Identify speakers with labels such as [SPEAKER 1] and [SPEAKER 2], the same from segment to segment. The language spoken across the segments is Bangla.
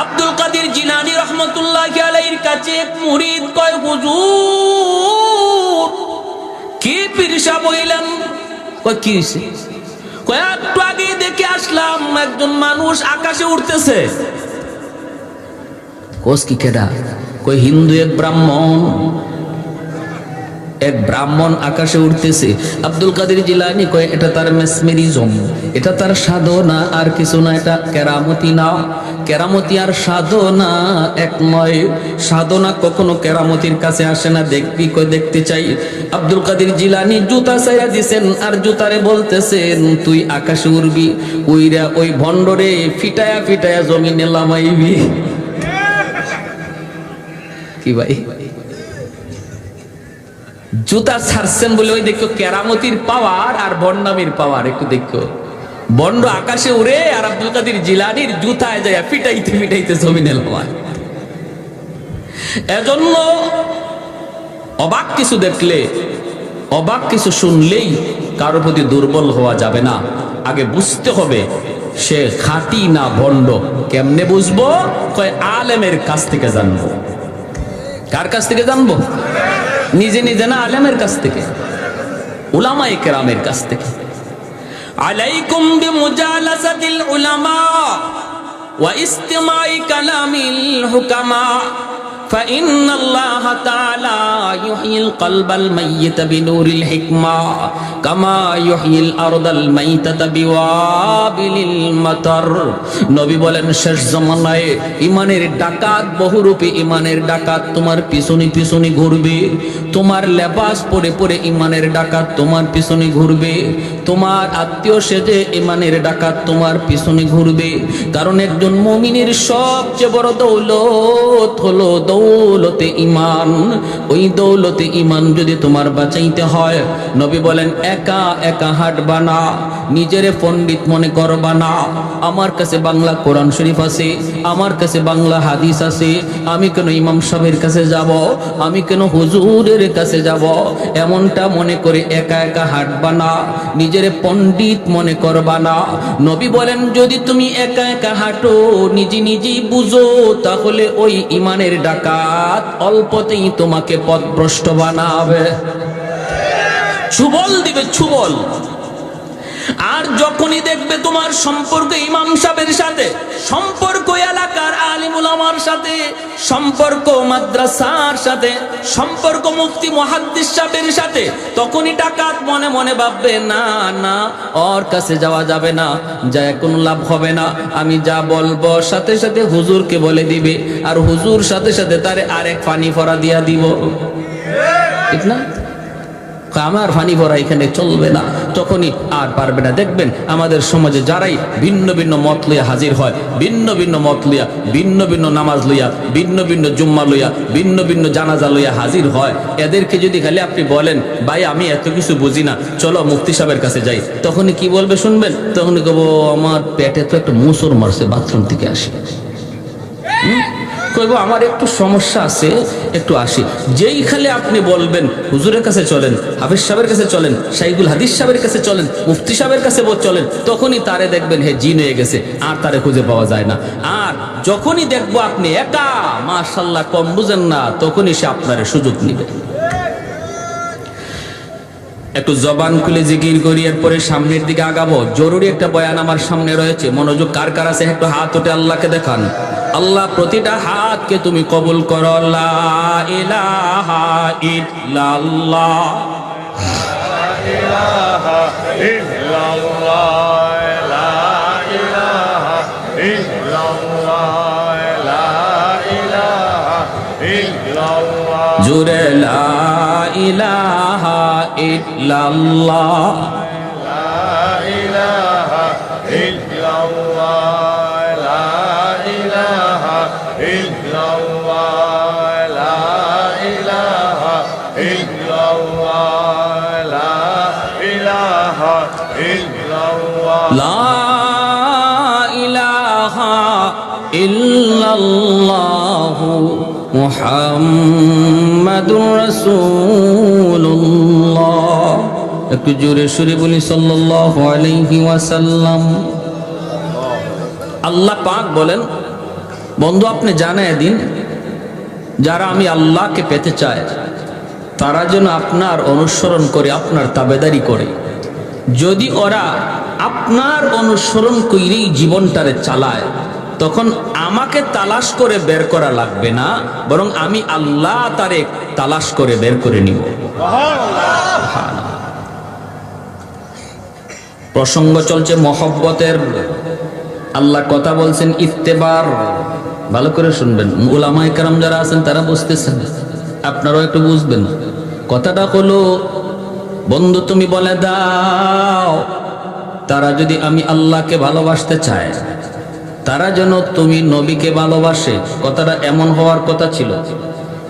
[SPEAKER 1] আব্দুল কাদের জিলানী রহমতুল্লাহি আলাইহির কাছে এক মুরিদ কয়, হুজুর কি পীরসা বইলেন? কয় কি হইছে? কয় একটু আগে দেখে আসলাম একজন মানুষ আকাশে উঠতেছে। কোস কি কেডা? কই হিন্দু এক ব্রাহ্মণ আকাশে উঠতেছে। আব্দুল কাদের জিলানী কয় এটা তার মেসমেরিজম, এটা তার সাধনা আর কিছু না, এটা কেরামতি না। কেরামতি আর সাধনা এক নয়, সাধনা কখনো কেরামতির কাছে আসে না। দেখবি? কই দেখতে চাই। আব্দুল কাদের জিলানী জুতা ছাইয়া দিছেন আর জুতারে বলতেছেন তুই আকাশে উড়বি, উইরা ওই ভণ্ডরে ফিটায়া ফিটায়া জমিনে লামাইবি। কি ভাই, জুতা ছাড়ছেন বলে ওই দেখো কেরামতির পাওয়ার আর বন্ডামির পাওয়ার। একটু দেখো, বন্ড আকাশে উড়ে আর আব্দুল কাদের জিলানীর জুতায় যায় ফিটাইতে ফিটাইতে জমিনে লামায়। এজন্য অবাক কিছু দেখলে, অবাক কিছু শুনলেই কারোর প্রতি দুর্বল হওয়া যাবে না। আগে বুঝতে হবে সে খাঁটি না ভণ্ড। কেমনে বুঝবো? কয় আলেমের কাছ থেকে জানবো। কার কাছ থেকে জানবো? নিজে নিজে না, আলেমের কাছ থেকে, উলামায়ে কেরামের কাছ থেকে। আলাইকুম বিমুজালাসাতিল উলামা ওয়া ইস্তিমাই কালামিল হুকামা فإن الله تعالى يحيي القلب الميت بنور الحكمة كما يحيي الأرض الميتة بوابل المطر। নবী বলেন শেষ জামানায় ইমানের ডাকাত বহুরূপী, ইমানের ডাকাত তোমার পিছনে পিছনে ঘুরবে। তোমার লেবাস পরে পরে ইমানের ডাকাত তোমার পিছনে ঘুরবে। তোমার আত্মীয় সেজে ইমানের ডাকাত তোমার পিছনে ঘুরবে। কারণ একজন মুমিনের সবচেয়ে বড় দৌলত হলো দৌলতে ইমান। ওই দৌলতে ইমান যদি তোমার বাঁচাইতে হয়, নবী বলেন একা একা হাঁটবা না, নিজেরে পণ্ডিত মনে করবা না। আমার কাছে বাংলা কোরআন শরীফ আছে, আমার কাছে বাংলা হাদিস আছে, আমি কেন ইমাম সাহেবের কাছে যাব, আমি কেন হুজুরের কাছে যাব, এমনটা মনে করে একা একা হাঁটবা না, নিজেরে পণ্ডিত মনে করবা না। নবী বলেন যদি তুমি একা একা হাঁটো, নিজে নিজেই বুঝো, তাহলে ওই ইমানের ডাকাত অল্পতেই তোমাকে পথভ্রষ্ট বানাবে, ছুবল দিবে, ছুবল। আর যখনই দেখবে তোমার সম্পর্ক ইমাম সাহেবের সাথে, সম্পর্ক এলাকার আলিম উলামার সাথে, সম্পর্ক মাদ্রাসার সাথে, সম্পর্ক মুফতি মুহাদ্দিস সাহেবের সাথে, তখনই ডাকাত মনে মনে ভাববে না না, ওর কাছে যাওয়া যাবে না, যায় কোনো লাভ হবে না। আমি যা বলবো সাথে সাথে হুজুরকে বলে দিবে, আর হুজুর সাথে সাথে তারে আরেক পানি ভরা দিয়া দিব। ঠিক না? আমার ফানি ভরা এখানে চলবে না, তখনই আর পারবে না। দেখবেন আমাদের সমাজে যারাই ভিন্ন ভিন্ন মত লইয়া হাজির হয়, ভিন্ন ভিন্ন মত লইয়া, ভিন্ন ভিন্ন নামাজ লইয়া, ভিন্ন ভিন্ন জুম্মা লইয়া, ভিন্ন ভিন্ন জানাজা লইয়া হাজির হয়, এদেরকে যদি খালি আপনি বলেন ভাই আমি এত কিছু বুঝি না, চলো মুফতি সাহেবের কাছে যাই, তখনই কি বলবে শুনবেন? তখনই কব আমার পেটে তো একটা মুসর মারছে, বাথরুম থেকে আসি। কইব আমার একটু সমস্যা আছে, একটু আসি। যেই খালি আপনি বলবেন হুজুরের কাছে চলেন, হাফেজ সাহেবের কাছে চলেন, শাইখুল হাদিস সাহেবের কাছে চলেন, মুফতি সাহেবের কাছে চলেন, তখনই তারে দেখবেন হে জিন হয়ে গেছে, আর তারে খুঁজে পাওয়া যায় না। আর যখনই দেখবো আপনি একা, মাশাআল্লাহ কম বুঝেন না, তখনই সে আপনার সুযোগ নিবে। একটু জবান খুলে জিকির করি, এরপরে সামনের দিকে আগাবো। জরুরি একটা বয়ান আমার সামনে রয়েছে, মনোযোগ কার কার আছে একটু হাত উঠে আল্লাহকে দেখান। আল্লাহ প্রতিটা হাতকে তুমি কবুল করো। লা ইলাহা ইল্লাল্লাহ, লা ইলাহা ইল্লাল্লাহ, লা ইলাহা ইল্লাল্লাহ, লা ইলাহা ইল্লাল্লাহ, জুরে লা ইলাহা ইল্লাল্লাহ, লা ইলাহা ইল্লাল্লাহ, লা ইলাহা ইল্লাল্লাহু মুহাম্মাদুর রাসূলুল্লাহ। একটু জোরে সুরে বলি সাল্লাল্লাহু আলাইহি ওয়াসাল্লাম। আল্লাহ পাক বলেন বন্ধু আপনি জানায় দিন, যারা আমি আল্লাহকে পেতে চায় তারা যেন আপনার অনুসরণ করে, আপনার তাবেদারি করে। যদি ওরা আপনার অনুসরণ করেই জীবনটারে চালায়, তখন আমাকে তালাশ করে বের করা লাগবে না, বরং আমি আল্লাহ তারে তালাশ করে বের করে নিব। প্রসঙ্গ চলছে মহব্বতের। আল্লাহ কথা বলছেন ইত্তেবার, ভালো করে শুনবেন। উলামায়ে কেরাম যারা আছেন তারা বুঝতেছেন, আপনারাও একটু বুঝবেন। কথাটা হলো, বন্ধু তুমি বলে দাও তারা যদি আমি আল্লাহকে ভালোবাসতে চায়, তারা যেন তুমি নবীকে ভালোবাসে। কথাটা এমন হওয়ার কথা ছিল,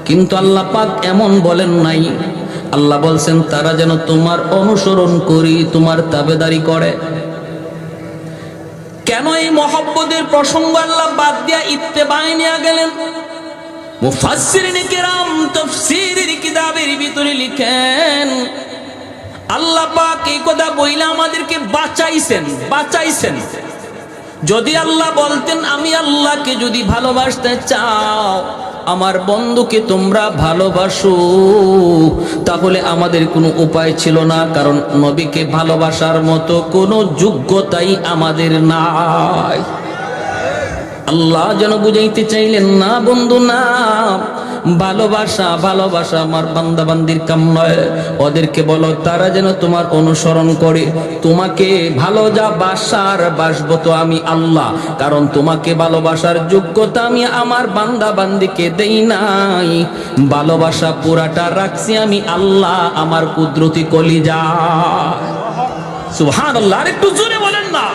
[SPEAKER 1] কিন্তু আল্লাহ পাক এমন বলেন নাই। আল্লাহ বলছেন তারা যেন তোমার অনুসরণ করি, তোমার তাবেদারি করে। কেন এই মহব্বতের প্রসঙ্গ আল্লাহ বাদ দিয়া ইত্তেবায় নিয়ে গেলেন? মুফাসসিরিনে কেরাম তাফসীরের কিতাবের ভিতরে লিখেন, আল্লাহ পাক এই কথা বইলা আমাদেরকে বাঁচাইছেন। যদি আল্লাহ বলতেন আমি আল্লাহকে যদি ভালোবাসতে চাও, আমার বন্ধুকে তোমরা ভালোবাসো, তাহলে আমাদের কোনো উপায় ছিল না, কারণ নবীকে ভালোবাসার মতো কোনো যোগ্যতাই আমাদের নাই। আল্লাহ যেন বুঝাইতে চাইলেন না বন্ধু, না, ভালোবাসা আমার বান্দা বান্দির কাম নয়। ওদেরকে বলো তারা যেন তোমার অনুসরণ করে। তোমাকে ভালো যা বাসার বাসবো তো আমি আল্লাহ, কারণ তোমাকে ভালোবাসার যোগ্যতা আমি আমার বান্দা বান্দিকে দেই নাই। ভালোবাসা পুরাটা রাখছি আমি আল্লাহ, আমার কুদরতি কলিজা। সুবহানাল্লাহ, আর একটু জোরে বলেন না।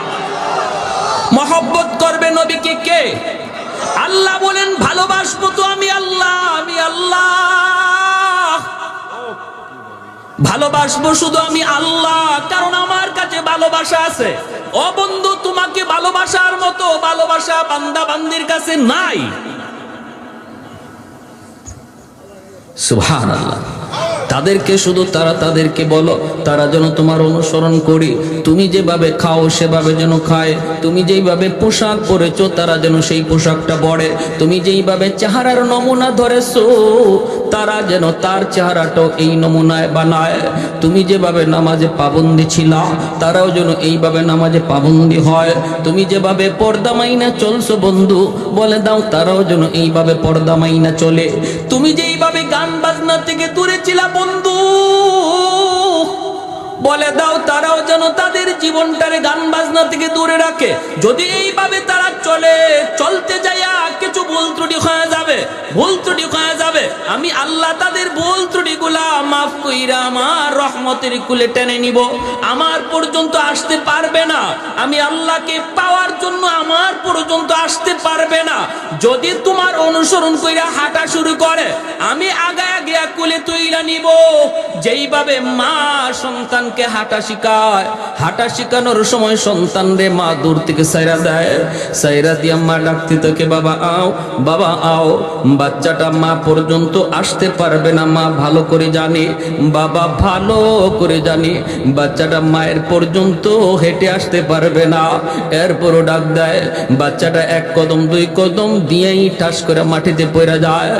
[SPEAKER 1] মহব্বত করবে নবীকে কে? আল্লাহ বলেন ভালোবাসবো তো আমি আল্লাহ, ভালোবাসবো শুধু আমি আল্লাহ, কারণ আমার কাছে ভালোবাসা আছে। ও বন্ধু, তোমাকে ভালোবাসার মতো ভালোবাসা বান্দা বান্দির কাছে নাই। সুবহানাল্লাহ। তাদেরকে শুধু তাদেরকে বলো তারা যেন তোমার অনুসরণ করি। তুমি যেভাবে খাও সেভাবে যেন খায়, তুমি যেইভাবে পোশাক পরেছো তারা যেন সেই পোশাকটা পরে, তুমি যেইভাবে চেহারার নমুনা ধরেছো তারা যেন তার চেহারাটাও এই নমুনায় বানায়। তুমি যেভাবে নামাজে পাবন্দি ছিলা তারাও যেন এইভাবে নামাজে পাবন্দি হয়। তুমি যেভাবে পর্দা মাইনা চলছো বন্ধু, বলে দাও তারাও যেন এইভাবে পর্দা মাইনা চলে। তুমি যেইভাবে গান বাজনা থেকে দূরে ছিলা বন্ধু, বলে দাও তারাও যেন তাদের জীবনটারে গান বাজনা থেকে দূরে রাখে। যদি এইভাবে তারা চলতে যাইয়া কিছু ভুল ত্রুটি হয়ে যাবে, আমি আল্লাহ তাদের ভুল ত্রুটি গুলা মাফ কইরা আমার রহমতের কুলে টেনে নিব। আমার পর্যন্ত আসতে পারবে না, আমি আল্লাহকে পাওয়ার জন্য আমার পর্যন্ত আসতে পারবে না। যদি তোমার অনুসরণ কইরা হাঁটা শুরু করে, আমি আগায় গিয়া কুলে তুইলা নিব। যেইভাবে মা সন্তানকে হাঁটা শিখায়, হাঁটা শিখানোর সময় সন্তান রে মা দূর থেকে সাইরা দেয়, সাইরা দিয়া মা ডাকতে থাকে বাবা আও, বাবা আও। বাচ্চাটা মা পর্যন্ত আসতে পারবে না, মা ভালো করে জানে, বাবা ভালো করে জানে বাচ্চাটা মায়ের পর্যন্ত হেঁটে আসতে পারবে না। এরপরও ডাক দেয়, বাচ্চাটা এক কদম দুই কদম দিয়েই ঠাস করে মাটিতে পড়ে যায়।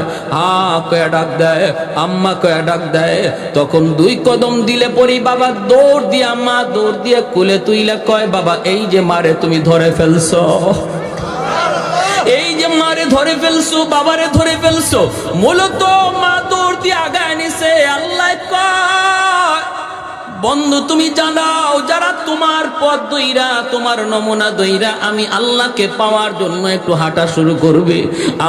[SPEAKER 1] কয়া ডাক দেয়, আম্মা কয়া ডাক দেয়। তখন দুই কদম দিলে পরি বাবা দৌড় দিয়ে, আম্মা দৌড় দিয়ে কুলে তুইলা কয় বাবা এই যে মারে তুমি ধরে ফেলছো, এই যে মারে ধরে ফেলছো, বাবারে ধরে ফেলছো। মূলত মা দৌড় দিয়ে আগায় নিছে। আল্লাহ কয় বন্ধু তুমি জানাও, যারা তোমার পথ দইরা তোমার নমুনা দইরা আমি আল্লাহকে পাওয়ার জন্য একটু হাঁটা শুরু করবে,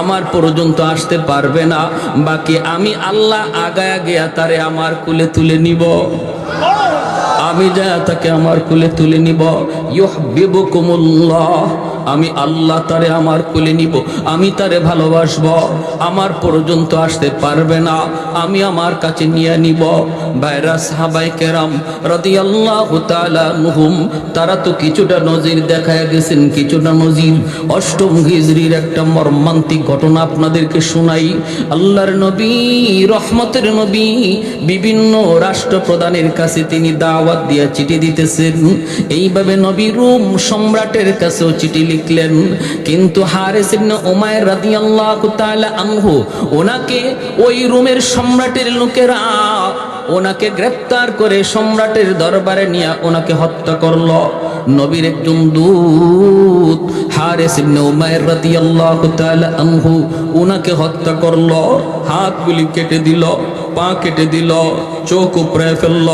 [SPEAKER 1] আমার পর্যন্ত আসতে পারবে না, বাকি আমি আল্লাহ আগায়া গিয়া তারে আমার কুলে তুলে নিব। আমি যা তাকে আমার কুলে তুলে নিব। ইউহিব্বুকুমুল্লাহ, আমি আল্লাহ তারে আমার কুলে নিব, আমি তারে ভালোবাসবো। আমার পর্যন্ত আসতে পারবে না, আমি আমার কাছে নিয়ে নিব। ভাইরা সাহাবায়ে কেরাম রাদিয়াল্লাহু তাআলা আনহুম, তারা তো কিছুটা নজির দেখায় গেছেন, কিছুটা নজির। অষ্টম হিজরির একটা মর্মান্তিক ঘটনা আপনাদেরকে শোনাই। আল্লাহর নবী, রহমতের নবী, বিভিন্ন রাষ্ট্রপ্রধানের কাছে তিনি দাওয়াত দিয়া চিঠি দিতেছেন। এইভাবে নবী রোম সম্রাটের কাছেও চিঠি লিখলেন। কিন্তু হারিস ইবনে উমাইর রাদিয়াল্লাহু তাআলা আনহু ওনাকে ওই রোমের সম্রাটের লোকেরা ওনাকে গ্রেফতার করে সম্রাটের দরবারে নিয়ে ওনাকে হত্যা করলো। নবীর একজন দূত হারিস ইবনে উমাইর রাদিয়াল্লাহু তাআলা আনহু ওনাকে হত্যা করলো। হাতগুলি কেটে দিল, পা কেটে দিল, চোখ উপড়ে ফেলল,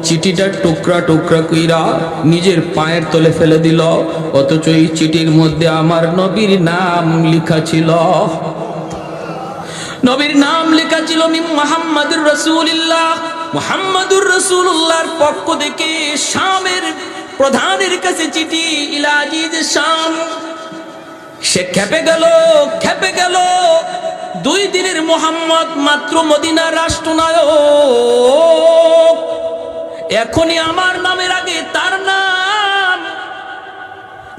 [SPEAKER 1] চিঠিটা টুকরা টুকরা কইরা নিজের পায়ের তলে ফেলে দিল। অথচ এই চিঠির মধ্যে আমার নবীর নাম লেখা ছিল। নবীর নাম লেখা ছিল মিন মুহাম্মাদুর রাসূলুল্লাহ। মুহাম্মাদুর রাসূলুল্লাহর পক্ষ থেকে শামের প্রধানের কাছে চিঠি, ইলা আজিজ শাম। সে খেপে গেল। 2 দিনের মুহাম্মদ মাত্র মদিনার রাষ্ট্রনায়ক, এখনই আমার নামের আগে তার নাম,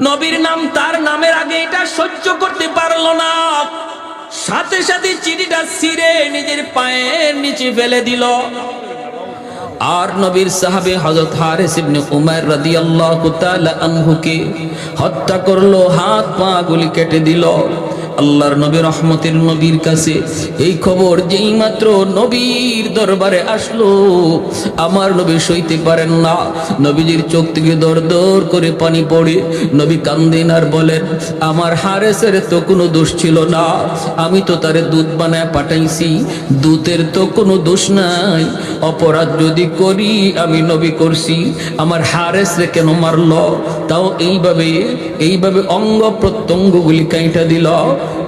[SPEAKER 1] নবীর নাম তার নামের আগে, এটা সহ্য করতে পারলো না। সাথে সাথে চিঠিটা ছিঁড়ে নিজের পায়ের নিচে ফেলে দিল। আর নবীর সাহাবী হযরত হারিস ইবনে উমাইর রাদিয়াল্লাহু তাআলা আনহুকে হত্যা করলো, হাত পা গুলি কেটে দিল। আল্লাহর নবী রহমতের নবীর কাছে এই খবর যেই মাত্র নবীর দরবারে আসলো, আমার নবী সইতে পারেন না। নবীজির চোখ থেকে দর দর করে পানি পড়ে নবী কান্দেন আর বলেন, আমার হারিসের তো কোনো দোষ ছিল না, আমি তো তারে দুধ বানায় পাঠাইছি, দুধের তো কোনো দোষ নাই। অপরাধ যদি করি আমি নবী করছি, আমার হারিসরে কেন মারলো? তাও এইভাবে অঙ্গ প্রত্যঙ্গগুলি কাইটা দিল।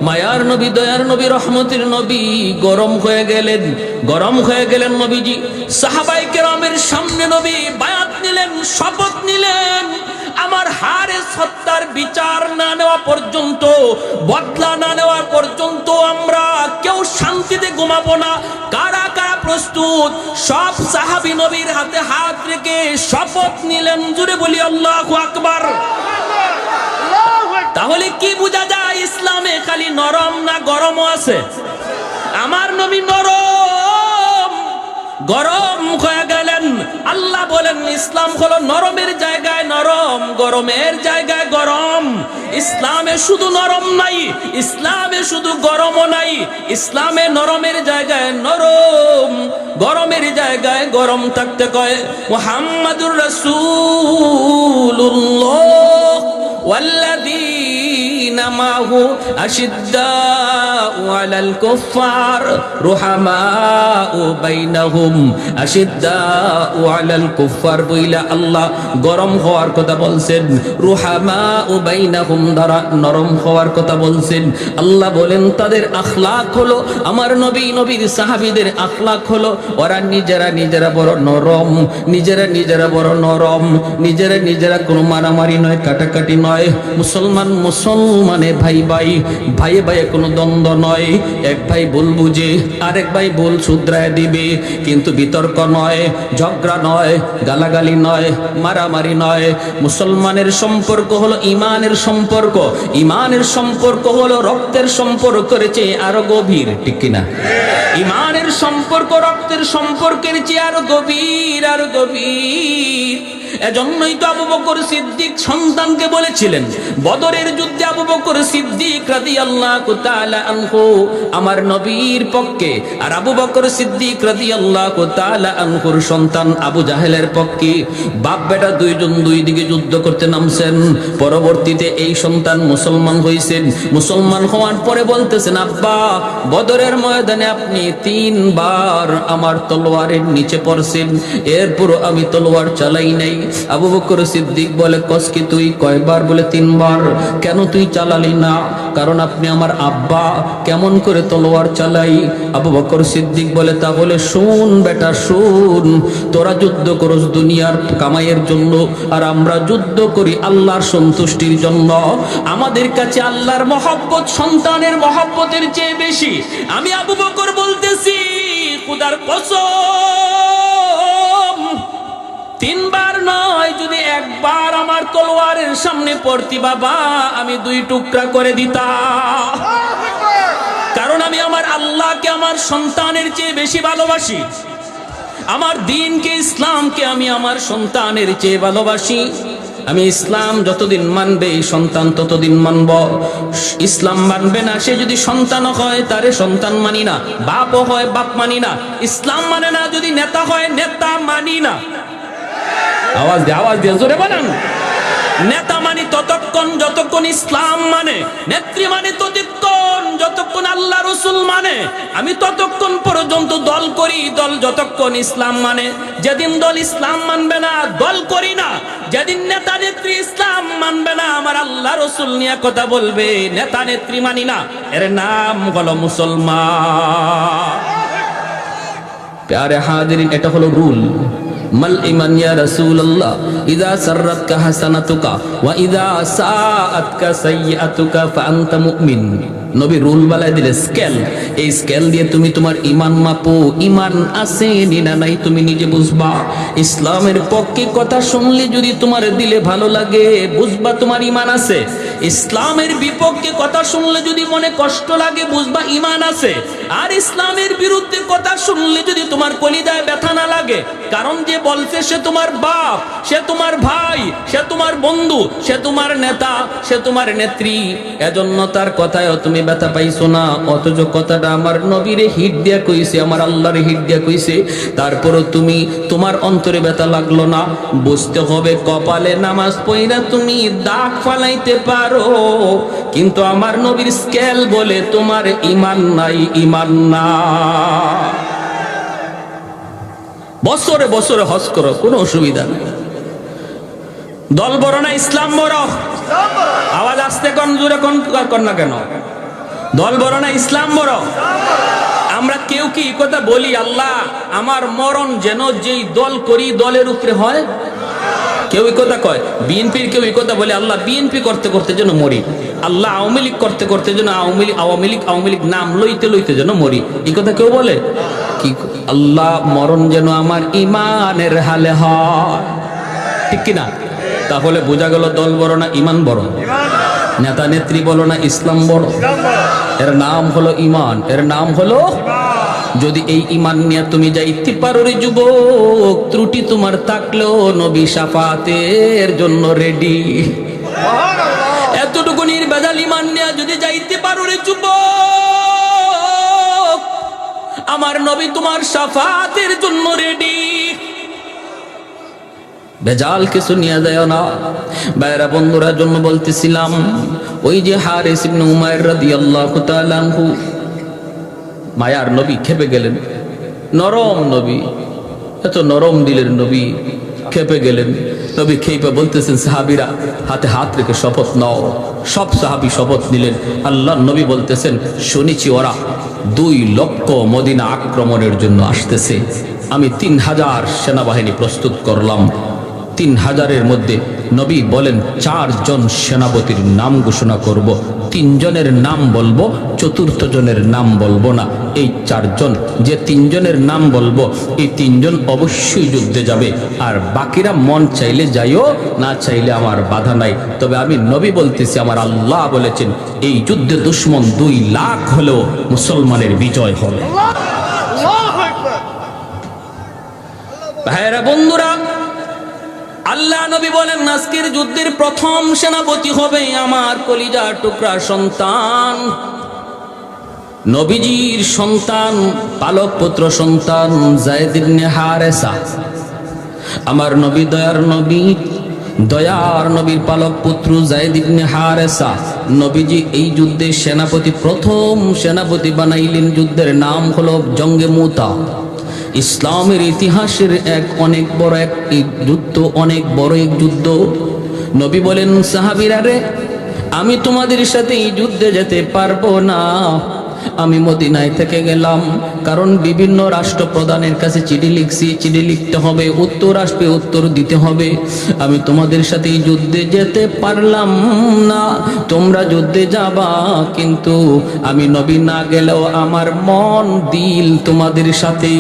[SPEAKER 1] মায়ার নবী, দয়ার নবী, রহমতের নবী গরম হয়ে গেলেন নবীজি। সাহাবায়ে কেরামের সামনে নবী বায়াত নিলেন, শপথ নিলেন, আমার হারিস হত্যার বিচার না নেওয়া পর্যন্ত, বদলা না নেওয়া পর্যন্ত আমরা কেউ শান্তিতে ঘুমাবো না। কারা কারা প্রস্তুত? সব সাহাবী নবীর হাতে হাত রেখে শপথ নিলেন। জোরে বলি আল্লাহু আকবার। তাহলে কি বোঝা যায়? ইসলামে খালি নরম না গরমও আছে? আমার নবী গরম হয়ে গেলেন। আল্লাহ বলেন ইসলাম হলো নরমের জায়গায় নরম, গরমের জায়গায় গরম। ইসলামে শুধু নরম নাই, ইসলামে শুধু গরমও নাই, ইসলামে নরমের জায়গায় নরম, গরমের জায়গায় গরম থাকতে কয়। মুহাম্মাদুর রাসূলুল্লাহ ওয়াল্লাযীনা মাহু আশিদ্দাউ আলাল কুফফার রুহামাউ বাইনাহুম। আশিদ্দাউ আলাল কুফফার বইলা আল্লাহ গরম হওয়ার কথা বলছেন, রুহামাউ বাইনাহুম দ্বারা নরম হওয়ার কথা বলছেন। আল্লাহ বলেন তাদের আখলাক হলো, আমার নবীর সাহাবীদের আখলাক হলো ওরা নিজেরা বড় নরম, নিজেরা বড় নরম, নিজেরা কোনো মারামারি নয়, কাটাকাটি নয়। মুসলমানে ভাই কোনো দ্বন্দ্ব নয়। এক ভাই ভুল বুঝে আরেক ভাই ভুল শুধরায় দিবে, কিন্তু বিতর্ক নয়, ঝগড়া নয়, গালাগালি নয়, মারামারি নয়। মুসলমানের সম্পর্ক হলো ইমানের সম্পর্ক, ইমানের সম্পর্ক হলো রক্তের সম্পর্কের চেয়ে আরো গভীর, ঠিক কিনা? ইমানের সম্পর্ক রক্তের সম্পর্কের চেয়ে আরো গভীর। এজন্যই তো আবু বকর সিদ্দিক সন্তানকে বলেছিলেন বদরের যুদ্ধে, আবু বকর সিদ্দিক রাদিয়াল্লাহু তাআলা আনহু আমার নবীর পক্ষে, আর আবু বকর সিদ্দিক রাদিয়াল্লাহু তাআলা আনহুর সন্তান আবু জাহেলের পক্ষে। বাপ বেটা দুইজন দুই দিকে যুদ্ধ করতে নামছেন। পরবর্তীতে এই সন্তান মুসলমান হয়েছেন। মুসলমান হওয়ার পরে বলতেছেন, আব্বা বদরের ময়দানে আপনি 3 বার আমার তলোয়ারের নিচে পড়ছেন, এরপর আমি তলোয়ার চালাই নাই। আবু বকর সিদ্দিক বলে, কসকি তুই কয়বার? বলে 3 বার। কেন তুই চালালি না? কারণ আপনি আমার আব্বা, কেমন করে তলোয়ার চালাই? আবু বকর সিদ্দিক বলে, তাহলে শুন বেটা শুন, তোরা যুদ্ধ করস দুনিয়ার কামাইয়ের জন্য, আর আমরা যুদ্ধ করি আল্লাহর সন্তুষ্টির জন্য। আমাদের কাছে আল্লাহর মহব্বত সন্তানের মহব্বতের চেয়ে বেশি। আমি আবু বকর বলতেছি, খোদার কসম, 3 বার নয়, যদি 1 বার আমার তলোয়ারের সামনে পড়তি বাবা, আমি 2 টুকরা করে দিতাম। কারণ আমি আমার আল্লাহকে আমার সন্তানের চেয়ে বেশি ভালোবাসি, আমার দ্বীনকে ইসলামকে আমি আমার সন্তানের চেয়ে ভালোবাসি। আমি ইসলাম যতদিন মানবে এই সন্তান ততদিন মানব। ইসলাম মানবে না সে যদি সন্তান হয় তারে সন্তান মানি না, বাপও হয় বাপ মানি না। ইসলাম মানে না যদি নেতা হয় নেতা মানি না। আওয়াজ দিয়ে জোরে বলেন। নেতা মানি ততক্ষণ যতক্ষণ ইসলাম মানে, নেত্রী মানে ততক্ষণ যতক্ষণ আল্লাহ রসুল মানে। আমি ততক্ষণ পর্যন্ত দল করি, দল যতক্ষণ ইসলাম মানে। যেদিন দল ইসলাম মানবে না দল করি না। যেদিন নেতা নেত্রী ইসলাম মানবে না, আমার আল্লাহ রসুল নিয়ে কথা বলবে, নেতা নেত্রী মানি না, এর নাম হলো মুসলমান। প্যারে হাজিরিন, এটা হলো রুল। মাল ইমান ইয়া রাসূলুল্লাহ, ইযা সাররাতকা হাসানাতুকা ওয়া ইযা সাআতকা সাইয়্যাতুকা ফাআনতা মুমিন। নবী রুল বানায় দিলে স্কেল। এই স্কেল দিয়ে তুমি তোমার ঈমান মাপো, ঈমান আছে না নাই তুমি নিজে বুঝবা। ইসলামের পক্ষে কথা শুনলে যদি তোমার দিলে ভালো লাগে, বুঝবা তোমার ঈমান আছে। ইসলামের বিপক্ষে কথা শুনলে যদি মনে কষ্ট লাগে, বুঝবা ঈমান আছে। আর ইসলামের বিরুদ্ধে কথা শুনলে যদি তোমার কলিজায় ব্যথা না লাগে, কারণ যে বলছে সে তোমার বাপ, সে তোমার ভাই, সে তোমার বন্ধু, সে তোমার নেতা, সে তোমার নেত্রী, এজন্য তার কথায় তুমি ব্যথা পাইছো না। অথচ কথাটা আমার নবীরে হিট দিয়া কইছে, আমার আল্লাহরে হিট দিয়া কইছে, তারপরও তুমি তোমার অন্তরে ব্যথা লাগলো না। বুঝতে হবে কপালে নামাজ পড়া তুমি দাগ ফালাইতে পারো, কিন্তু আমার নবীর স্কেল বলে তোমার ঈমান নাই, ঈমান না। বছরে বছরে হজ করো, কোনো অসুবিধা নেই। দল বড় না ইসলাম বড়? আওয়াজ আসতে কোন জোরে কোন না কেন? দল বড় না ইসলাম বড়? আমরা কেউ কি কথা বলি, আল্লাহ আমার মরণ যেন যেই দল করি দলের উপরে হয়? কেউ এই কথা কয়। বিএনপির কেউ এই কথা বলে, আল্লাহ বিএনপি করতে করতে যেন মরি, আল্লাহ আওয়ামী লীগ করতে করতে যেন আওয়ামী লীগ নাম লইতে লইতে যেন মরি। এই কথা কেউ বলে কি? আল্লাহ মরণ যেন আমার ঈমানের হালে হয়, ঠিক কিনা? তাহলে বোঝা গেল দল বড় না ঈমান বড়? নেতা নেত্রী বলো না ইসলাম বড়? এর নাম হলো ঈমান, এর নাম হলো। যদি এই ঈমান নিয়ে তুমি যাইতে পারো রে যুবক, ত্রুটি তোমার থাকলেও নবী শাফাতের জন্য রেডি। এতটুকু নির্ভেজাল ঈমান নিয়ে যদি যাইতে পারো রে যুবক, আমার নবী তোমার শাফাতের জন্য রেডি। বেজাল কিছু নিয়ে যায় না। বাইরা বন্ধুরা জন্য বলতেছিলাম, ওই যে হারিস ইবনে উমাইর রাদিয়াল্লাহু তাআলা আনহু, মায়ার নবী খেপে গেলেন। নরম নবী, এত নরম দিলের নবী খেপে গেলেন। নবী খেপে বলতেছেন, সাহাবীরা হাতে হাত রেখে শপথ নাও। সব সাহাবী শপথ নিলেন। আল্লাহ নবী বলতেছেন, শুনেছি ওরা 2 লক্ষ মদিনা আক্রমণের জন্য আসতেছে। আমি 3000 সেনাবাহিনী প্রস্তুত করলাম। 3000-এর মধ্যে নবী বলেন 4 জন সেনাপতির নাম ঘোষণা করব। 3 জনের নাম বলবো, 4র্থ জনের নাম বলবো না। এই 4 জন, যে 3 জনের নাম বলবো, এই 3 জন অবশ্যই যুদ্ধে যাবে। আর বাকিরা মন চাইলে যাইও, না চাইলে আমার বাধা নাই। তবে আমি নবী বলতেছি, আমার আল্লাহ বলেছেন এই যুদ্ধে দুশ্মন 2 লাখ হলেও মুসলমানের বিজয় হবে। ভাইরা বন্ধুরা, আল্লাহ নবী বলেন আজকের যুদ্ধের প্রথম সেনাপতি হবে আমার কলিজার টুকরা সন্তান, নবীজির সন্তান, পালক পুত্র সন্তান যায়েদ ইবনে হারেসা। আমার নবী দয়ার নবীর পালক পুত্র যায়েদ ইবনে হারেসা নবীজি এই যুদ্ধের সেনাপতি, প্রথম সেনাপতি বানাইলেন। যুদ্ধের নাম হলো জঙ্গে মুতা। ইসলামের ইতিহাসের অনেক বড় এক যুদ্ধ, অনেক বড় এক যুদ্ধ। নবী বলেন, সাহাবীরা রে, আমি তোমাদের সাথে এই যুদ্ধে যেতে পারবো না। আমি মদিনায় থেকে গেলাম, কারণ বিভিন্ন রাষ্ট্রপ্রধানের কাছে চিঠি লিখছি, চিঠি লিখতে হবে, উত্তর আসবে, উত্তর দিতে হবে। আমি তোমাদের সাথে এই যুদ্ধে যেতে পারলাম না। তোমরা যুদ্ধে যাবা, কিন্তু আমি নবী না গেলেও আমার মন দিল তোমাদের সাথে।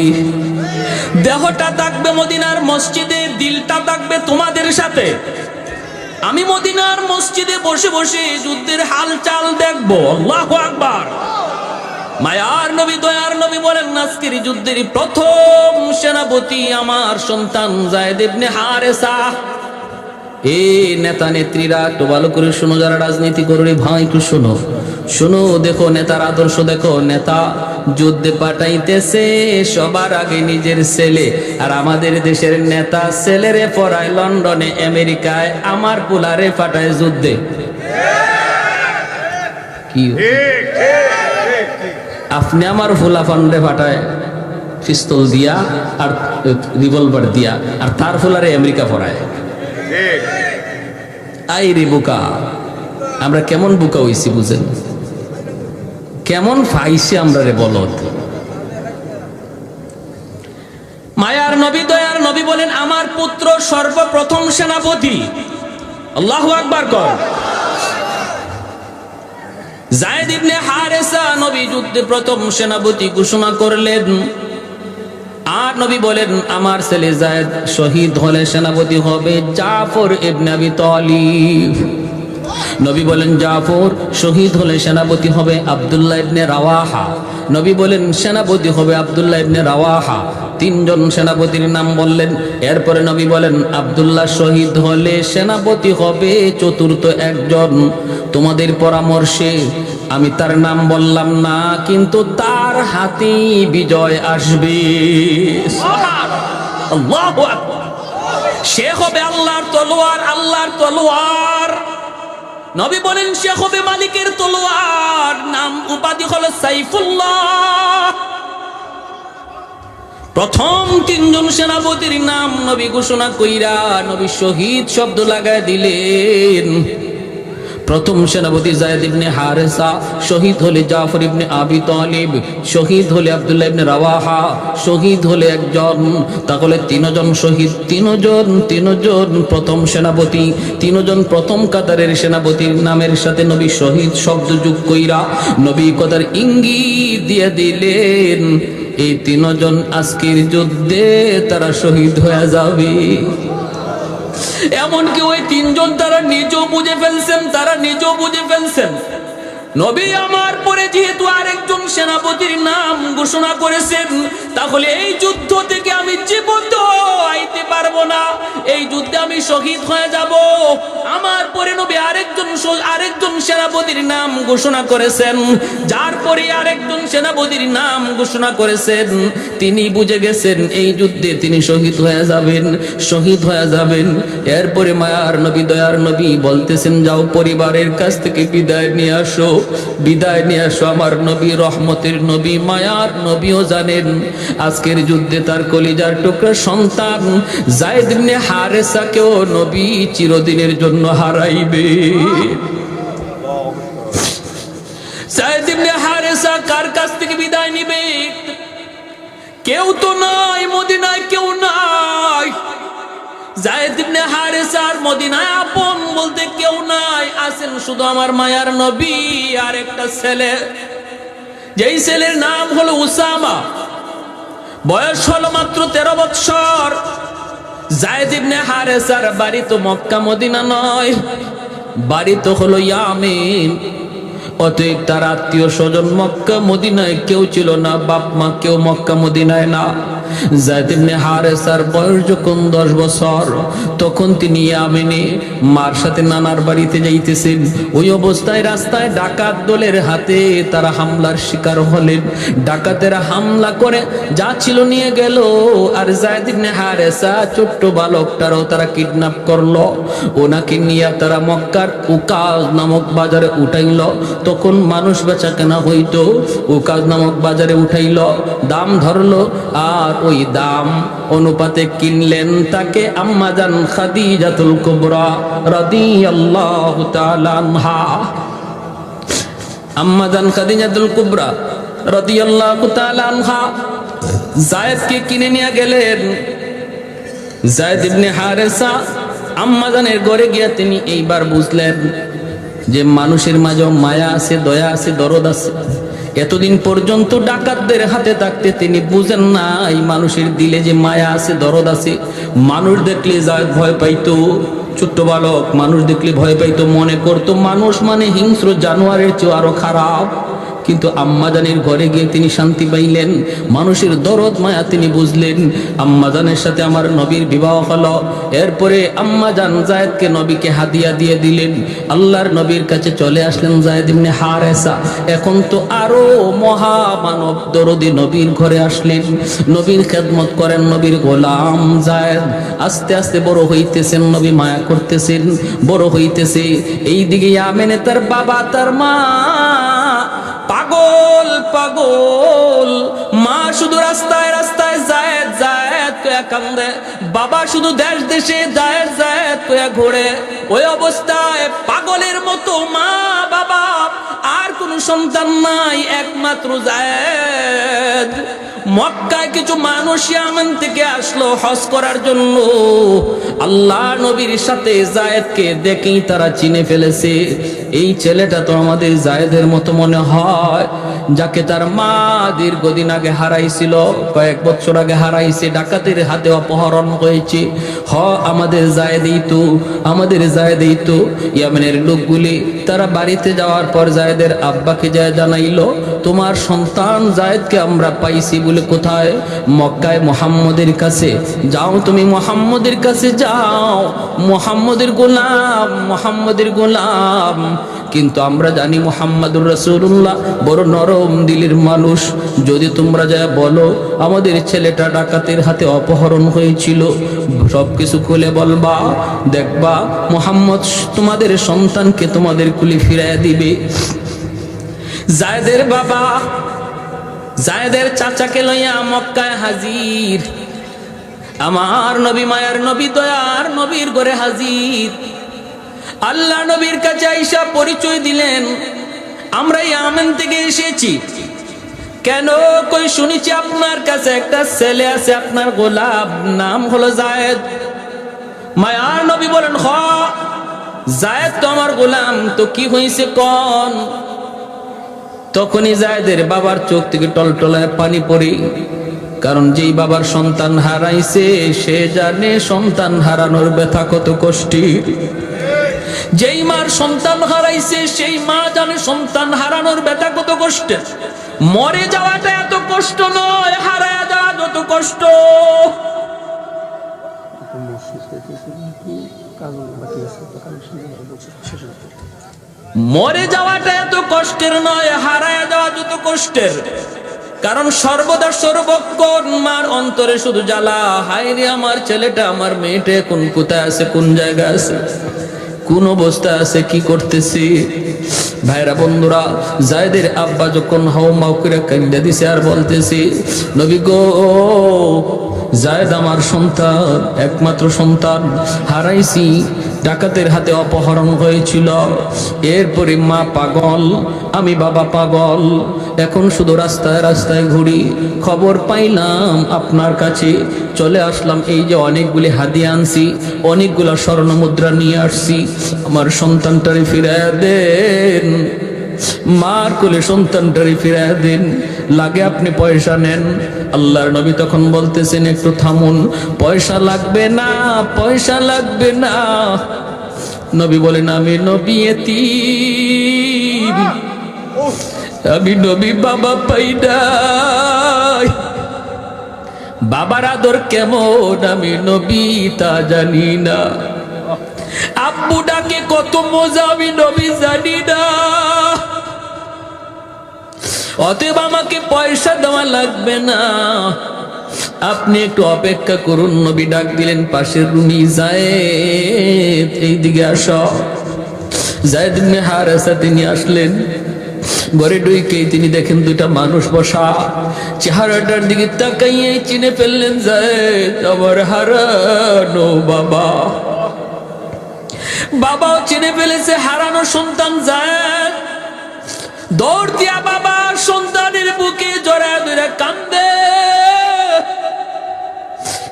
[SPEAKER 1] দেহটা থাকবে মদিনার মসজিদে, দিলটা থাকবে তোমাদের সাথে। আমি মদিনার মসজিদে বসে বসে যুদ্ধের হালচাল দেখবো। আল্লাহু আকবার। মায়ার নবী, দয়ার নবী বলেন আজকের যুদ্ধের প্রথম সেনাপতি আমার সন্তান যায়েদ ইবনে হারেসা। এই নেতা নেত্রীরা একটু ভালো করে শোনো, যারা রাজনীতি করে ভাই একটু শোনো, শোনো, দেখো নেতার আদর্শ দেখো। নেতা যুদ্ধে পাঠাইতেছে সবার আগে নিজের ছেলে, আর আমাদের দেশের নেতা ছেলেরে পড়ায় লন্ডনে আমেরিকায়, আমার পোলারে পাঠায় যুদ্ধে। কি আপনি আমার ফুলা ফান্ডে পাঠায় পিস্তল দিয়া আর রিভলভার দিয়া, আর তার ফুলারে আমেরিকা পড়ায়। আই রে বোকা, আমরা কেমন বোকা হইছি বুঝেন, কেমন ফাইছি আমরা রে বলত। মায়ার নবী দয়ার নবী বলেন, আমার পুত্র সর্বপ্রথম সেনাপতি। আল্লাহু আকবার কর। যায়েদ ইবনে হারেসা নবী যুদ্ধে প্রথম সেনাপতি ঘোষণা করলেন। আর নবী বলেন, আমার ছেলে যায়েদ শহীদ হলে সেনাপতি হবে জাফর ইবনে আবি তালিব। নবী বলেন, জাফর শহীদ হলে সেনাপতি হবে আব্দুল্লাহ ইবনে রাওয়াহা। নবী বলেন, সেনাপতি হবে আব্দুল্লাহ ইবনে রাওয়াহা। তিনজন সেনাপতির নাম বললেন। এরপরে নবী বলেন, আব্দুল্লাহ শহীদ হলে সেনাপতি হবে চতুর্থ একজন। তোমাদের পরামর্শে আমি তার নাম বললাম না, কিন্তু তার হাতেই বিজয় আসবে। আল্লাহু আকবার। সে হবে আল্লাহর তলোয়ার, আল্লাহর তলোয়ার। নবী বলেন, সে হবে মালিকের তলোয়ার। নাম উপাধি হলো সাইফুল্লাহ। প্রথম তিনজন সেনাপতির নাম নবী ঘোষণা কইরা নবী শহীদ শব্দ লাগায় দিলেন। প্রথম সেনাপতি যায়েদ ইবনে হারেসা, শহীদ হলে জাফর ইবনে আবি তালিব, শহীদ হলে আব্দুল্লাহ ইবনে রাওয়াহা, শহীদ হলে একজন। তাহলে তিনজন শহীদ, তিনজন প্রথম সেনাপতি, তিনজন প্রথম কাতারের সেনাপতির নামের সাথে নবী শহীদ শব্দ যোগ কইরা নবী কথার ইঙ্গিত দিয়ে দিলেন, এই তিনজন আজকের যুদ্ধে তারা শহীদ হয়ে যাবে। এমনকি ওই তিনজন তারা নিজেও বুঝে ফেলছেন, নবী আমার পরে যেহেতু আরেকজন সেনাপতির নাম ঘোষণা করেছেন, তাহলে এই যুদ্ধ থেকে আমি জীবন্ত আইতে পারবো না, এই যুদ্ধে আমি শহীদ হয়ে যাব। আমার পরে নবী আরেকজন সেনাপতির নাম ঘোষণা করেছেন, যার পরে আরেকজন সেনাপতির নাম ঘোষণা করেছেন। তিনি বুঝে গেছেন এই যুদ্ধে তিনি শহীদ হয়ে যাবেন। এরপরে মায়ার নবী দয়ার নবী বলতেছেন, যাও পরিবারের কাছ থেকে বিদায় নিয়ে আসো। আমার নবী রহমতের নবী, মায়ার নবীও জানেন আজকের যুদ্ধে তার কলিজার টুকরা সন্তান যায়েদ ইবনে হারেসাকেও নবী চিরদিনের জন্য হারাইবে। যায়েদ ইবনে হারেসা কার কাছ থেকে বিদায় নিবে? কেউ তো নাই, মদিনায় কেউ নাই। যায়েদ ইবনে হারেসার মদিনায় আপন বলতে কেউ নাই, আছেন শুধু আমার মায়ার নবী আর একটা ছেলে, যেই ছেলের নাম হলো উসামা। বয়স হলো মাত্র 13 বৎসর। যায়েদ ইবনে হারেসার বাড়ি তো মক্কা মদিনা নয়, বাড়ি তো হলো ইয়ামেন। অতএব তার আত্মীয় স্বজন মক্কা মদিনায় কেউ ছিল না, বাপ মা কেউ মক্কা মদিনায় না। যায়েদ ইবনে হারেসার বয়স যখন 10 বছর, তখন তিনি ইয়ামেনে মার সাথে নানার বাড়িতে যাইতেছেন। ওই অবস্থায় রাস্তায় ডাকাত দলের হাতে তারা হামলার শিকার হলেন। ডাকাতেরা হামলা করে যা ছিল নিয়ে গেল, আর যায়েদ ইবনে হারেসা ছোট্ট বালকটারও তারা কিডন্যাপ করলো। ওনাকে নিয়ে তারা মক্কার উকাজ নামক বাজারে উঠাইল। তখন মানুষ বেচা কেনা হইতো, উকাজ নামক বাজারে উঠাইল, দাম ধরলো, আর ওই দাম অনুপাতে কিনলেন তাকে আম্মাজান খাদিজাতুল কুবরা রাদিয়াল্লাহু তাআলা আনহা। আম্মাজান খাদিজাতুল কুবরা রাদিয়াল্লাহু তাআলা আনহা যায়েদকে কিনে নিয়ে গেলেন। যায়েদ ইবনে হারেসা আম্মাজানের ঘরে গিয়া তিনি এইবার বুঝলেন যে মানুষের মাঝে মায়া আছে, দয়া আছে, দরদ আছে। এতদিন পর্যন্ত ডাকাতদের হাতে থাকতে তিনি বুঝেন না এই মানুষের দিলে যে মায়া আছে, দরদ আছে। মানুষ দেখলে যায়েদ ভয় পাইতো, ছোট্ট বালক মানুষ দেখলে ভয় পাইতো, মনে করতো মানুষ মানে হিংস্র জানোয়ারের চেয়ে আরো খারাপ। কিন্তু আম্মাজানের ঘরে গিয়ে তিনি শান্তি পাইলেন, মানুষের দরদ মায়া তিনি বুঝলেন। আম্মাজানের সাথে আমার নবীর বিবাহ হলো। এরপরে আম্মাজান যায়েদকে নবীকে হাদিয়া দিয়ে দিলেন। আল্লাহর নবীর কাছে চলে আসলেন যায়েদ ইবনে হারেসা। এখন তো আরো মহামানব দরদি নবীর ঘরে আসলেন, নবীর খেদমত করেন, নবীর গোলাম যায়েদ আস্তে আস্তে বড় হইতেছেন, নবী মায়া করতেছেন, বড় হইতেছে। এইদিকে ইয়ামেনে তার বাবা তার মা পাগল পাগল, মা শুধু রাস্তায় রাস্তায় যায়েদ যায়েদ কয়া কান্দে, বাবা শুধু দেশ দেশে যায়েদ যায়েদ কয়া ঘোরে। ওই অবস্থায় পাগলের মতো মা বাবা, আর কোন সন্তান নাই, একমাত্র যায়েদ। মক্কায় কিছু মানুষ ইয়ামান থেকে আসলো হজ করার জন্য। আল্লাহ নবীর সাথে যায়েদকে দেখেই তারা চিনে ফেলেছে, এই ছেলেটা তো আমাদের যায়েদের মতো মনে হয়, যাকে তার মা দীর্ঘদিন আগে হারাইছিল, কয়েক বছর আগে হারাইছে, ডাকাতের হাতে অপহরণ হয়েছে। আমাদের যায়েদই তো, আমাদের যায়েদই তো। ইয়ামানের লোকগুলি তারা বাড়িতে যাওয়ার পর যায়েদের আব্বাকে যায় জানাইল, তোমার সন্তান যায়েদকে আমরা পাইছি বলে। কোথায়? মক্কায় মুহাম্মদের কাছে। যাও তুমি মুহাম্মদের কাছে যাও, মুহাম্মদের গোলাম, মুহাম্মদের গোলাম। কিন্তু আমরা জানি মুহাম্মাদুর রাসূলুল্লাহ বড় নরম দিলের মানুষ। যদি তোমরা যা বলো আমাদের ছেলেটা ডাকাতের হাতে অপহরণ হয়েছিল, সবকিছু খুলে বলবা, দেখবা মুহাম্মদ তোমাদের সন্তানকে তোমাদের কুলি ফিরাইয়া দিবে। যায়েদের বাবা যায়েদের চাচাকে লইয়া মক্কায় হাজির, আমার নবী মায়ার নবী দয়ার নবীর ঘরে হাজির। আল্লাহ নবীর কাছে আইসা পরিচয় দিলেন, আমরা ইয়ামেন থেকে এসেছি। কেন? কই শুনেছি আপনার কাছে একটা ছেলে আছে, আপনার গোলাম, নাম হলো যায়েদ। মায়ার নবী বলেন, হ যায়েদ তো আমার গোলাম, তো কি হয়েছে কোন? তখনই যায়েদের বাবার চোখ থেকে টলটলায় পানি পড়ে, কারণ যেই বাবার সন্তান হারাইছে সে জানে সন্তান হারানোর ব্যথা কত কষ্টের। যেই মার সন্তান হারাইছে সেই মা জানে সন্তান হারানোর ব্যথা কত কষ্টের। মরে যাওয়াটা এত কষ্ট নয়, হারায়া যাওয়া যত কষ্ট। মরে যাওয়াটা এত কষ্টের নয়, হারায়া যাওয়া যত কষ্টের। কারণ সর্বদা সর্বক্ষণ মার অন্তরে শুধু জ্বালা, হায় রে আমার ছেলেটা, আমার মেয়েটা কোন কোথায় আছে, কোন জায়গায় আছে, কোন অবস্থা আছে, কি করতেছি। ভাইরা বন্ধুরা, যায়েদের আব্বা যখন হাওমাও করে কান্দা দিছে আর বলতেছি, নবী গো যায়েদ আমার সন্তান, একমাত্র সন্তান হারাইছি, ডাকাতের হাতে অপহরণ হয়েছিল। এরপরে মা পাগল, আমি বাবা পাগল, এখন শুধু রাস্তায় রাস্তায় ঘুরি। খবর পাইলাম আপনার কাছে, চলে আসলাম। এই যে অনেকগুলি হাদিয়া আনছি, অনেকগুলা স্বর্ণ মুদ্রা নিয়ে আসছি, আমার সন্তানটারে ফিরাইয়া দেন, মার কোলে সন্তানটারে ফিরাইয়া দেন, লাগে আপনি পয়সা নেন। আল্লাহর নবী তখন বলতেছেন, একটু থামুন, পয়সা লাগবে না, পয়সা লাগবে না। নবী বলেন, আমি নবী এতিম, আমি নবী বাবা পাই নাই, বাবার আদর কেমন আমি নবী তা জানি না, আব্বু ডাকে কত মজা আমি নবী জানি না। অতএব আমাকে পয়সা দেওয়া লাগবে না, আপনি একটু অপেক্ষা করুন। নবী ডাক দিলেন পাশের রুমি, যায়েদ এইদিকে আসো। যায়েদ ইবনে হারেসা তিনি আসলেন। ঘরে ঢুকেই তিনি দেখেন দুইটা মানুষ বসা, চেহারাটার দিকে তাকাইয়ে চিনে ফেললেন, যায়েদ আমার হারানো বাবা। বাবাও চিনে ফেলেছে হারানো সন্তান যায়েদ। দৌড় দিয়া বাবা সন্তানের বুকে জড়ায় ধরে কান্দে,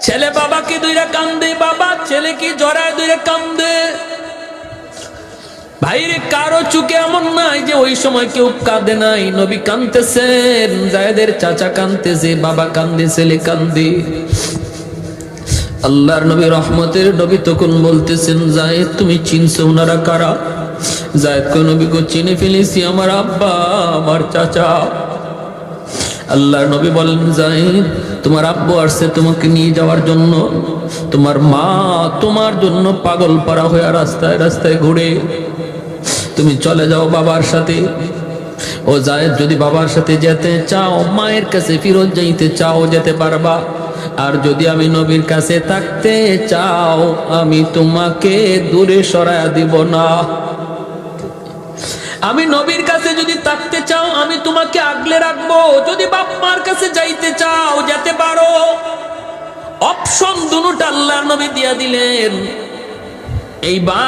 [SPEAKER 1] ছেলে বাবাকে ধরে কান্দে, বাবা ছেলেকে জড়ায় ধরে কান্দে। ভাইরে কারো চুকে এমন নাই যে ওই সময় কেউ কাঁদে নাই, নবী কাঁদতেছেন, যায়েদের চাচা কাঁদতেছে, বাবা কান্দে, ছেলে কান্দে। আল্লাহর নবী রহমতের নবী তখন বলতেছেন, যায়েদ তুমি চিনছো ওনারা কারা? জায়েদ কয় নবী গো চিনে ফেলেছি, আমার আব্বা, আমার চাচা। আল্লাহর নবী বলেন, জায়েদ তোমার আব্বু আসছে তোমাকে নিয়ে যাওয়ার জন্য, তোমার মা তোমার জন্য পাগল পারা হয়ে রাস্তায় রাস্তায় ঘুরে, তুমি চলে যাও বাবার সাথে। ও জায়েদ যদি বাবার সাথে যেতে চাও, মায়ের কাছে ফিরত যাইতে চাও, যেতে পারবা। আর যদি আমি নবীর কাছে থাকতে চাও, আমি তোমাকে দূরে সরায়া দিব না। আমি নবীর কাছে যদি থাকতে চাও, আমি তোমাকে আগলে রাখবো। যদি বাপ মার কাছে যাইতে চাও, যেতে পারো। অপশন দুটোটা আল্লাহর নবী দিয়া দিলেন। এইবার